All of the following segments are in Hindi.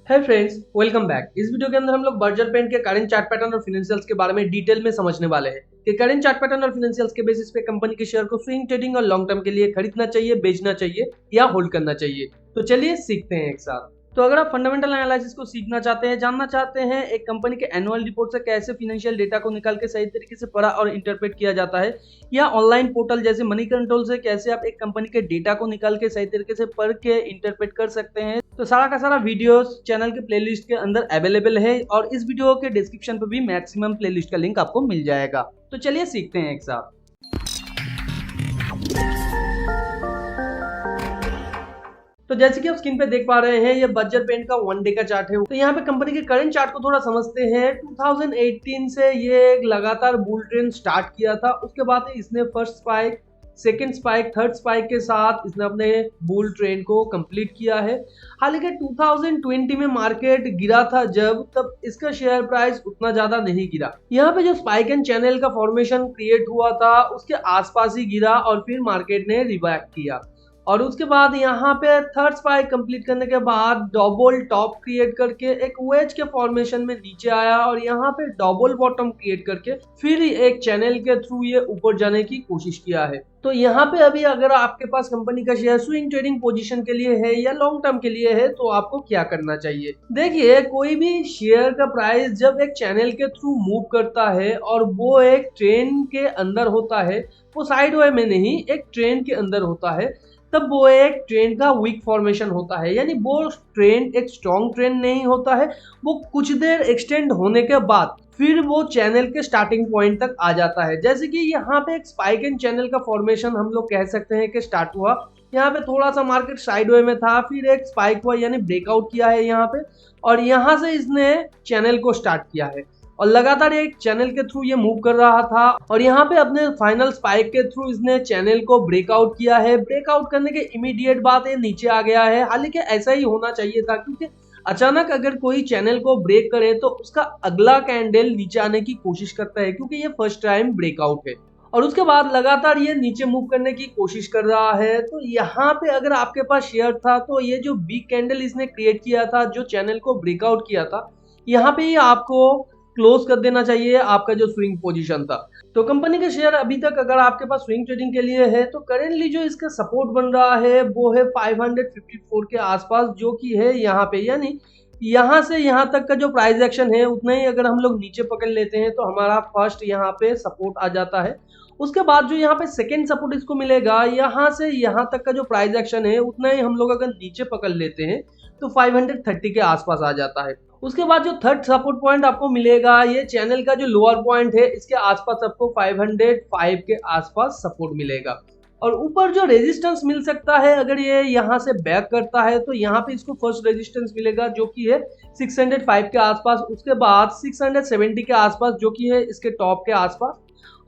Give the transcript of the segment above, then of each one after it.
है फ्रेंड्स, वेलकम बैक। इस वीडियो के अंदर हम लोग बर्जर पेंट के करंट चार्ट पैटर्न और फाइनेंशियल्स के बारे में डिटेल में समझने वाले हैं कि करंट चार्ट पैटर्न और फाइनेंशियल्स के बेसिस पे कंपनी के शेयर को स्विंग ट्रेडिंग और लॉन्ग टर्म के लिए खरीदना चाहिए, बेचना चाहिए या होल्ड करना चाहिए। तो चलिए सीखते हैं एक साथ। तो अगर आप फंडामेंटल एनालिसिस को सीखना चाहते हैं, जानना चाहते हैं एक कंपनी के एनुअल रिपोर्ट से कैसे फाइनेंशियल डेटा को निकाल के सही तरीके से पढ़ा और इंटरप्रेट किया जाता है, या ऑनलाइन पोर्टल जैसे मनी कंट्रोल से कैसे आप एक कंपनी के डेटा को निकाल के सही तरीके से पढ़ के इंटरप्रेट कर सकते हैं, तो सारा का सारा वीडियोस चैनल के प्लेलिस्ट के अंदर अवेलेबल है और इस वीडियो के डिस्क्रिप्शन पर भी मैक्सिमम प्लेलिस्ट का लिंक आपको मिल जाएगा। तो चलिए सीखते हैं एक साथ। तो जैसे कि आप स्क्रीन पे देख पा रहे हैं, ये बर्जर पेंट का वन डे का चार्ट है। तो यहाँ पे कंपनी के करंट चार्ट को थोड़ा समझते हैं। 2018 से ये एक लगातार बुल ट्रेंड स्टार्ट किया था, उसके बाद इसने first spike, second spike, third spike के साथ इसने अपने बुल ट्रेंड को कंप्लीट किया है। हालांकि 2020 में मार्केट गिरा था जब, तब इसका शेयर प्राइस उतना ज्यादा नहीं गिरा। यहाँ पे जो स्पाइक एंड चैनल का फॉर्मेशन क्रिएट हुआ था उसके आसपास ही गिरा और फिर मार्केट ने रिबैक किया और उसके बाद यहाँ पे थर्ड स्पाइक कंप्लीट करने के बाद डबल टॉप क्रिएट करके एक वेज के फॉर्मेशन में नीचे आया और यहाँ पे डबल बॉटम क्रिएट करके फिर एक चैनल के थ्रू ये ऊपर जाने की कोशिश किया है। तो यहाँ पे अभी अगर आपके पास कंपनी का शेयर स्विंग ट्रेडिंग पोजीशन के लिए है या लॉन्ग टर्म के लिए है तो आपको क्या करना चाहिए। देखिए, कोई भी शेयर का प्राइस जब एक चैनल के थ्रू मूव करता है और वो एक ट्रेंड के अंदर होता है, वो साइडवे में नहीं एक ट्रेंड के अंदर होता है, तब वो एक ट्रेंड का वीक फॉर्मेशन होता है। यानी वो ट्रेंड एक स्ट्रॉन्ग ट्रेंड नहीं होता है, वो कुछ देर एक्सटेंड होने के बाद फिर वो चैनल के स्टार्टिंग पॉइंट तक आ जाता है। जैसे कि यहाँ पे एक स्पाइक एंड चैनल का फॉर्मेशन हम लोग कह सकते हैं कि स्टार्ट हुआ। यहाँ पे थोड़ा सा मार्केट साइडवे में था, फिर एक स्पाइक हुआ यानी ब्रेकआउट किया है यहाँ पे, और यहाँ से इसने चैनल को स्टार्ट किया है और लगातार एक चैनल के थ्रू ये मूव कर रहा था और यहाँ पे अपने फाइनल स्पाइक के थ्रू इसने चैनल को ब्रेकआउट किया है। ब्रेकआउट करने के इमीडिएट बाद ये नीचे आ गया है। हालांकि ऐसा ही होना चाहिए था, क्योंकि अचानक अगर कोई चैनल को ब्रेक करे तो उसका अगला कैंडल नीचे आने की कोशिश करता है, क्योंकि ये फर्स्ट टाइम ब्रेकआउट है और उसके बाद लगातार ये नीचे मूव करने की कोशिश कर रहा है। तो यहाँ पे अगर आपके पास शेयर था तो ये जो बिग कैंडल इसने क्रिएट किया था, जो चैनल को ब्रेकआउट किया था, यहाँ पे ही आपको क्लोज कर देना चाहिए आपका जो स्विंग पोजीशन था। तो कंपनी के शेयर अभी तक अगर आपके पास स्विंग ट्रेडिंग के लिए है तो करेंटली जो इसका सपोर्ट बन रहा है वो है 554 के आसपास, जो कि है यहाँ पे। यानी यहाँ से यहाँ तक का जो प्राइस एक्शन है उतना ही अगर हम लोग नीचे पकड़ लेते हैं तो हमारा फर्स्ट यहाँ पे सपोर्ट आ जाता है। उसके बाद जो यहाँ पे सेकेंड सपोर्ट इसको मिलेगा, यहाँ से यहाँ तक का जो प्राइस एक्शन है उतना ही हम लोग अगर नीचे पकड़ लेते हैं तो 530 के आसपास आ जाता है। उसके बाद जो थर्ड सपोर्ट पॉइंट आपको मिलेगा, ये चैनल का जो लोअर पॉइंट है इसके आसपास आपको 505 के आसपास सपोर्ट मिलेगा। और ऊपर जो रेजिस्टेंस मिल सकता है, अगर ये यहाँ से बैक करता है तो यहाँ पे इसको फर्स्ट रेजिस्टेंस मिलेगा जो कि है 605 के आसपास। उसके बाद 670 के आसपास जो कि है इसके टॉप के आसपास,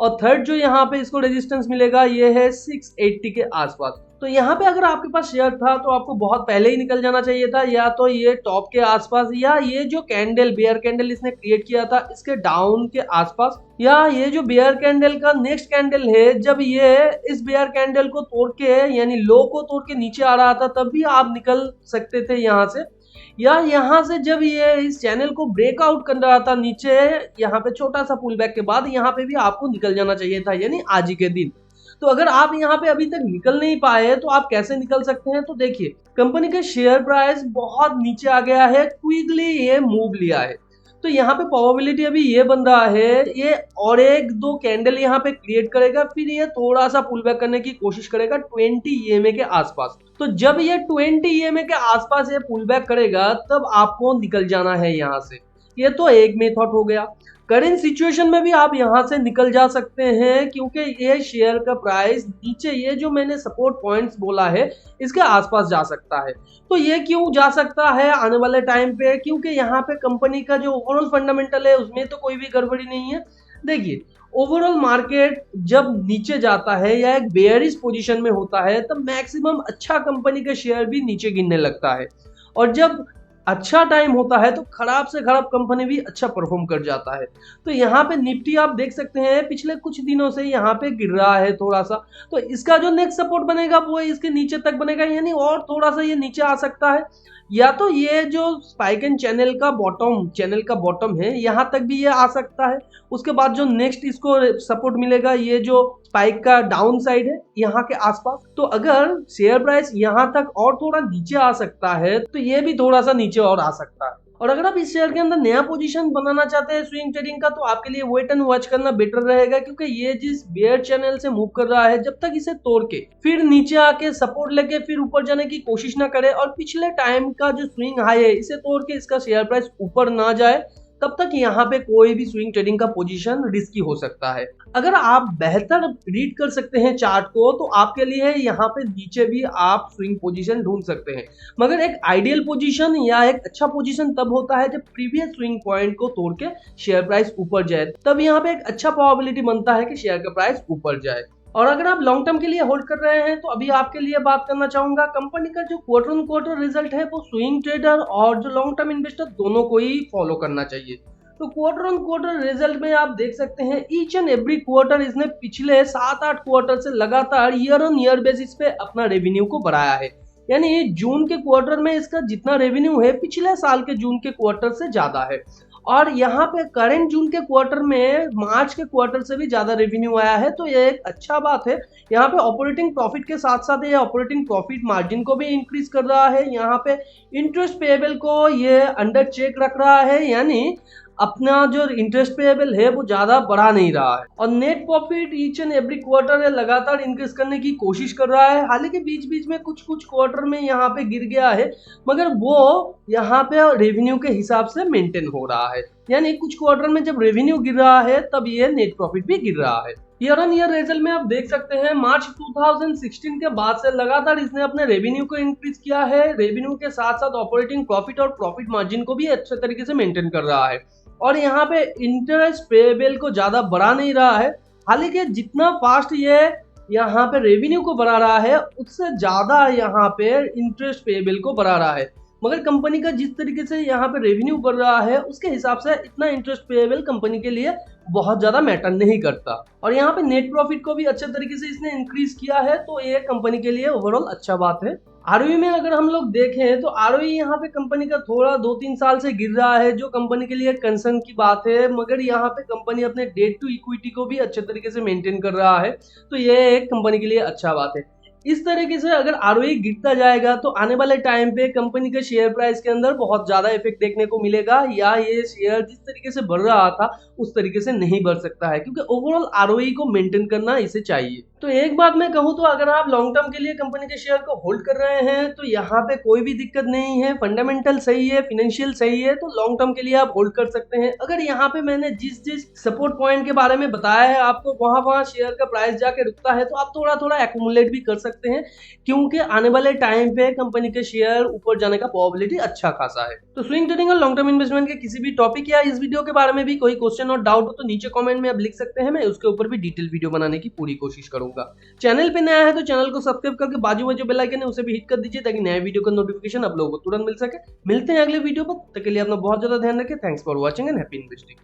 और थर्ड जो यहाँ पे इसको रेजिस्टेंस मिलेगा ये है 680 के आसपास। तो यहाँ पे अगर आपके पास शेयर था तो आपको बहुत पहले ही निकल जाना चाहिए था, या तो ये टॉप के आसपास, या ये जो कैंडल बेयर कैंडल इसने क्रिएट किया था इसके डाउन के आसपास, या ये जो बेयर कैंडल का नेक्स्ट कैंडल है जब ये इस बेयर कैंडल को तोड़ के यानी लो को तोड़ के नीचे आ रहा था तब भी आप निकल सकते थे यहाँ से, या यहाँ से जब ये इस चैनल को ब्रेकआउट कर रहा था नीचे, यहाँ पे छोटा सा पुल बैक के बाद यहाँ पे भी आपको निकल जाना चाहिए था, यानी आज ही के दिन। तो अगर आप यहाँ पे अभी तक निकल नहीं पाए तो आप कैसे निकल सकते हैं। तो देखिए, कंपनी का शेयर प्राइस बहुत नीचे आ गया है, क्विकली ये मूव लिया है, तो यहाँ पे प्रोबेबिलिटी अभी ये बन रहा है ये और एक दो कैंडल यहाँ पे क्रिएट करेगा, फिर ये थोड़ा सा पुल बैक करने की कोशिश करेगा 20 EMA के आसपास। तो जब ये 20 EMA के आसपास ये पुल बैक करेगा तब आपको निकल जाना है यहाँ से। ये तो एक मेथड हो गया। करेंट सिचुएशन में भी आप यहाँ से निकल जा सकते हैं, क्योंकि ये शेयर का प्राइस नीचे ये जो मैंने सपोर्ट पॉइंट्स बोला है इसके आसपास जा सकता है। तो ये क्यों जा सकता है आने वाले टाइम पे, क्योंकि यहाँ पे कंपनी का जो ओवरऑल फंडामेंटल है उसमें तो कोई भी गड़बड़ी नहीं है। देखिए, ओवरऑल मार्केट जब नीचे जाता है या एक बेयरिश पोजीशन में होता है तब मैक्सिमम अच्छा कंपनी का शेयर भी नीचे गिरने लगता है, और जब अच्छा टाइम होता है तो खराब से खराब कंपनी भी अच्छा परफॉर्म कर जाता है। तो यहाँ पे निफ्टी आप देख सकते हैं पिछले कुछ दिनों से यहाँ पे गिर रहा है थोड़ा सा, तो इसका जो नेक्स्ट सपोर्ट बनेगा वो इसके नीचे तक बनेगा, यानी और थोड़ा सा ये नीचे आ सकता है। या तो ये जो स्पाइक एंड चैनल का बॉटम है यहाँ तक भी ये आ सकता है। उसके बाद जो नेक्स्ट इसको सपोर्ट मिलेगा ये जो स्पाइक का डाउन साइड है यहाँ के आसपास। तो अगर शेयर प्राइस यहाँ तक और थोड़ा नीचे आ सकता है तो ये भी थोड़ा सा नीचे और आ सकता है। और अगर आप इस शेयर के अंदर नया पोजीशन बनाना चाहते हैं स्विंग ट्रेडिंग का, तो आपके लिए वेट एंड वॉच करना बेटर रहेगा, क्योंकि ये जिस बेयर चैनल से मूव कर रहा है जब तक इसे तोड़ के फिर नीचे आके सपोर्ट लेके फिर ऊपर जाने की कोशिश ना करे और पिछले टाइम का जो स्विंग हाई है इसे तोड़ के इसका शेयर प्राइस ऊपर ना जाए, तब तक यहाँ पे कोई भी स्विंग ट्रेडिंग का पोजीशन रिस्की हो सकता है। अगर आप बेहतर रीड कर सकते हैं चार्ट को तो आपके लिए यहाँ पे नीचे भी आप स्विंग पोजीशन ढूंढ सकते हैं, मगर एक आइडियल पोजीशन या एक अच्छा पोजीशन तब होता है जब प्रीवियस स्विंग पॉइंट को तोड़ के शेयर प्राइस ऊपर जाए, तब यहाँ पे एक अच्छा प्रोबेबिलिटी बनता है कि शेयर का प्राइस ऊपर जाए। और अगर आप लॉन्ग टर्म के लिए होल्ड कर रहे हैं तो अभी आपके लिए बात करना चाहूंगा कंपनी का जो क्वार्टर ऑन क्वार्टर रिजल्ट है वो स्विंग ट्रेडर और जो लॉन्ग टर्म इन्वेस्टर दोनों को ही फॉलो करना चाहिए। तो क्वार्टर ऑन क्वार्टर रिजल्ट में आप देख सकते हैं ईच एंड एवरी क्वार्टर इसने पिछले 7-8 क्वार्टर से लगातार ईयर ऑन ईयर बेसिस पे अपना रेवेन्यू को बढ़ाया है। यानी जून के क्वार्टर में इसका जितना रेवेन्यू है पिछले साल के जून के क्वार्टर से ज्यादा है, और यहाँ पे करेंट जून के क्वार्टर में मार्च के क्वार्टर से भी ज्यादा रेवेन्यू आया है। तो ये एक अच्छा बात है। यहाँ पे ऑपरेटिंग प्रॉफिट के साथ साथ ये ऑपरेटिंग प्रॉफिट मार्जिन को भी इंक्रीज कर रहा है। यहाँ पे इंटरेस्ट पेएबल को ये अंडर चेक रख रहा है, यानी अपना जो इंटरेस्ट पेएबल है वो ज्यादा बढ़ा नहीं रहा है। और net profit each and every quarter लगातार इंक्रीज करने की कोशिश कर रहा है। हालांकि बीच बीच में कुछ क्वार्टर में यहाँ पे गिर गया है, मगर वो यहाँ पे रेवेन्यू के हिसाब से मेंटेन हो रहा है। यानी कुछ क्वार्टर में जब रेवेन्यू गिर रहा है तब ये नेट प्रॉफिट भी गिर रहा है। ईयर ऑन ईयर रिजल्ट में आप देख सकते हैं मार्च 2016 के बाद से लगातार इसने अपने रेवेन्यू को इंक्रीज किया है। रेवेन्यू के साथ साथ ऑपरेटिंग प्रॉफिट और प्रॉफिट मार्जिन को भी अच्छे तरीके से मेंटेन कर रहा है, और यहाँ पे इंटरेस्ट पेएबल को ज्यादा बढ़ा नहीं रहा है। हालांकि जितना फास्ट ये यहाँ पे रेवेन्यू को बढ़ा रहा है उससे ज्यादा यहाँ पे इंटरेस्ट पेएबल को बढ़ा रहा है, मगर कंपनी का जिस तरीके से यहाँ पे रेवेन्यू बढ़ रहा है उसके हिसाब से इतना इंटरेस्ट पेएबल कंपनी के लिए बहुत ज्यादा मैटर नहीं करता। और यहाँ पे नेट प्रॉफिट को भी अच्छे तरीके से इसने इंक्रीज किया है, तो ये कंपनी के लिए ओवरऑल अच्छा बात है। आरओई में अगर हम लोग देखें तो आरओई यहाँ पे कंपनी का थोड़ा 2-3 साल से गिर रहा है, जो कंपनी के लिए कंसर्न की बात है, मगर यहाँ पे कंपनी अपने डेट टू इक्विटी को भी अच्छे तरीके से मेंटेन कर रहा है, तो ये एक कंपनी के लिए अच्छा बात है। इस तरीके से अगर आरओई गिरता जाएगा तो आने वाले टाइम पे कंपनी के शेयर प्राइस के अंदर बहुत ज्यादा इफेक्ट देखने को मिलेगा, या ये शेयर जिस तरीके से बढ़ रहा था उस तरीके से नहीं बढ़ सकता है, क्योंकि ओवरऑल आरओई को मेंटेन करना इसे चाहिए। तो एक बात मैं कहूँ तो अगर आप लॉन्ग टर्म के लिए कंपनी के शेयर को होल्ड कर रहे हैं तो यहाँ पे कोई भी दिक्कत नहीं है, फंडामेंटल सही है, फाइनेंशियल सही है, तो लॉन्ग टर्म के लिए आप होल्ड कर सकते हैं। अगर यहाँ पे मैंने जिस सपोर्ट पॉइंट के बारे में बताया है आपको वहां शेयर का प्राइस जाके रुकता है तो आप थोड़ा थोड़ा एक्यूमुलेट भी कर सकते हैं, क्योंकि आने वाले टाइम पे कंपनी के शेयर ऊपर जाने का प्रोबेबिलिटी अच्छा खासा है। तो स्विंग ट्रेडिंग और लॉन्ग टर्म इन्वेस्टमेंट के किसी भी टॉपिक या इस वीडियो के बारे में भी कोई क्वेश्चन और डाउट हो तो नीचे कमेंट में आप लिख सकते हैं, मैं उसके ऊपर भी डिटेल वीडियो बनाने की पूरी कोशिश करूंगा। चैनल पे नया है तो चैनल को सब्सक्राइब करके बाजू में जो बेल आइकन है उसे भी हिट कर दीजिए ताकि नए वीडियो का नोटिफिकेशन आप लोगों को तुरंत मिल सके। मिलते हैं अगले वीडियो पर, तब तक के लिए अपना बहुत ज्यादा ध्यान रखें। Thanks for watching and happy investing.